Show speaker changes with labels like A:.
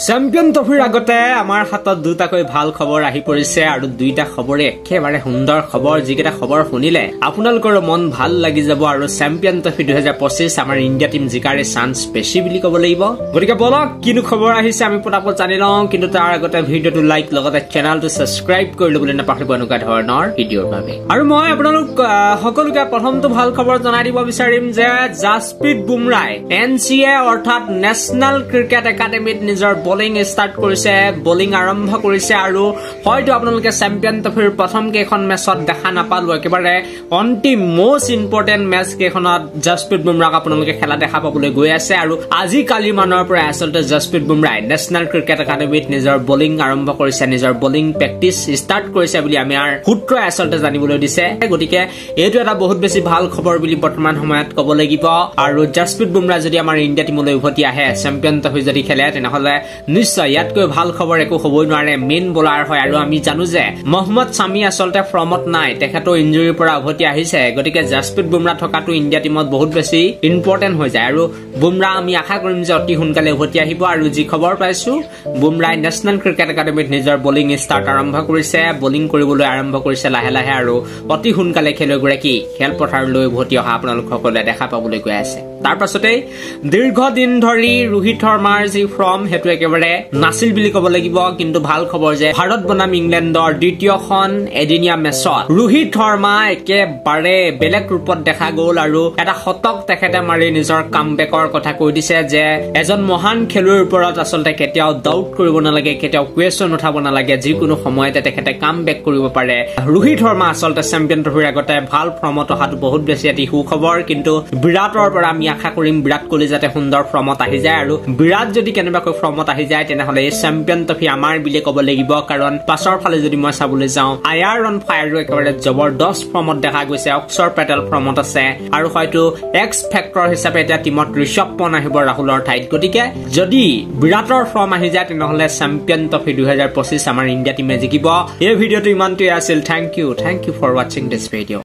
A: champion ট্ৰফিৰ আগতে আমাৰ হাতত দুটাকৈ ভাল খবৰ আহি পৰিছে আৰু দুইটা খবৰে একেবাৰে সুন্দৰ খবৰ যিকেইটা খবৰ শুনিলে আপোনালোকৰ মন ভাল লাগি যাব আৰু চেম্পিয়ন ট্ৰফি 2025 আমাৰ ইণ্ডিয়া টিম জিকাৰে চান্স বেছি বুলি ক'ব লাগিব গতিকে বলক কিনো খবৰ আহিছে আমি পটাপট জানি লওঁ কিন্তু তাৰ আগতে ভিডিঅ'টো লাইক লগতে চেনেলটো সাবস্ক্ৰাইব কৰি ল'বলৈ নাপাহৰিব এনেকুৱা ধৰণৰ ভিডিঅ'ৰ বাবে আৰু মই আপোনালোক সকলোকে প্ৰথমটো ভাল খবৰ জনাই দিব বিচাৰিম যে জাসপ্ৰীত বুমৰাই NCA অৰ্থাৎ নেশ্যনেল ক্ৰিকেট একাডেমীত নিজৰ বলিং ষ্টাৰ্ট কৰিছে বলিং আৰম্ভ কৰিছে আৰু হয়তো আপোনালোকে চেম্পিয়ন ট্ৰফিৰ প্ৰথম কেইখন মেচত দেখা নাপালো একেবাৰে অন্তিম মোষ্ট ইম্পৰ্টেন্ট মেচ কেইখনত জাসপ্ৰীত বুমৰাক আপোনালোকে খেলা দেখা পাবলৈ গৈ আছে আৰু আজি কালি মানৰ পৰা আচলতে জাসপ্ৰীত বুমৰাই নেশ্যনেল ক্ৰিকেট একাডেমীত নিজৰ বলিং আৰম্ভ কৰিছে নিজৰ বলিং প্ৰেক্টিচ ষ্টাৰ্ট কৰিছে বুলি আমাৰ সূত্ৰই আচলতে জানিবলৈ দিছে গতিকে এইটো এটা বহুত বেছি ভাল খবৰ বুলি বৰ্তমান সময়ত ক'ব লাগিব আৰু জাসপ্ৰীত বুমৰা যদি আমাৰ ইণ্ডিয়া টিমলৈ উভতি আহে চেম্পিয়ন ট্ৰফি যদি খেলে তেনেহলে নিশ্চয় ইয়াতকৈ ভাল খবৰ একো হ'বই নোৱাৰে মেইন বলাৰ হয় আৰু আমি জানো যে মহম্মদ শামি আচলতে ফৰ্মত নাই তেখেতৰ ইনজুৰিৰ পৰা উভতি আহিছে গতিকে জাসপ্ৰীত বুমৰা থকাটো ইণ্ডিয়া টিমত বহুত বেছি ইম্পৰ্টেন্ট হৈ যায় আৰু বুমৰা আমি আশা কৰিম যে অতি সোনকালে উভতি আহিব আৰু যি খবৰ পাইছো বুমৰাই নেশ্যনেল ক্ৰিকেট একাডেমীত নিজৰ বলিং ষ্টাৰ্ট আৰম্ভ কৰিছে বলিং কৰিবলৈ আৰম্ভ কৰিছে লাহে লাহে আৰু অতি সোনকালে খেলুৱৈগৰাকী খেলপথাৰলৈ উভতি অহা আপোনালোক সকলোৱে দেখা পাবলৈ গৈ আছে তাৰ পাছতে দীৰ্ঘদিন ধৰি ৰোহিত শৰ্মাৰ যি ফৰ্ম হেতু একেবাৰে নাছিল বুলি ক'ব লাগিব কিন্তু ভাল খবৰ যে ভাৰত বনাম ইংলেণ্ডৰ দ্বিতীয়খন এদিনীয়া মেচত ৰোহিত শৰ্মা একেবাৰে বেলেগ ৰূপত দেখা গ'ল আৰু এটা শতক তেখেতে মাৰি নিজৰ কামবেকৰ কথা কৈ দিছে যে এজন মহান খেলুৱৈৰ ওপৰত আচলতে কেতিয়াও ডাউট কৰিব নালাগে কেতিয়াও কুৱেশ্যন উঠাব নালাগে যিকোনো সময়তে তেখেতে কামবেক কৰিব পাৰে ৰোহিত শৰ্মা আচলতে চেম্পিয়ন ট্ৰফিৰ আগতে ভাল ফৰ্মত অহাটো বহুত বেছি এটি সুখবৰ কিন্তু বিৰাটৰ পৰা আমি আশা কৰিম বিৰাট কোহলি যাতে সুন্দৰ ফৰ্মত আহি যায় আৰু বিৰাট যদি কেনেবাকৈ ফৰ্মত আহি যায় তেনেহলে এই চেম্পিয়ন ট্ৰফি আমাৰ বুলি ক'ব লাগিব কাৰণ পাছৰ ফালে যদি মই চাবলৈ যাওঁ আয়াৰন ফায়াৰো একেবাৰে জবৰদস্ত ফৰ্মত দেখা গৈছে অক্ষৰ পেটেল ফৰ্মত আছে আৰু হয়তো এক্স ফেক্টৰ হিচাপে এতিয়া টিমত ঋষভ পন্থ আহিব ৰাহুলৰ ঠাইত গতিকে যদি বিৰাটৰ ফৰ্ম আহি যায় তেনেহলে চেম্পিয়ন ট্ৰফি 2025 আমাৰ ইণ্ডিয়া টিমে জিকিব এই ভিডিঅ'টো ইমানটোৱে আছিল থেংক ইউ ফৰ ৱাচিং দিছ ভিডিঅ'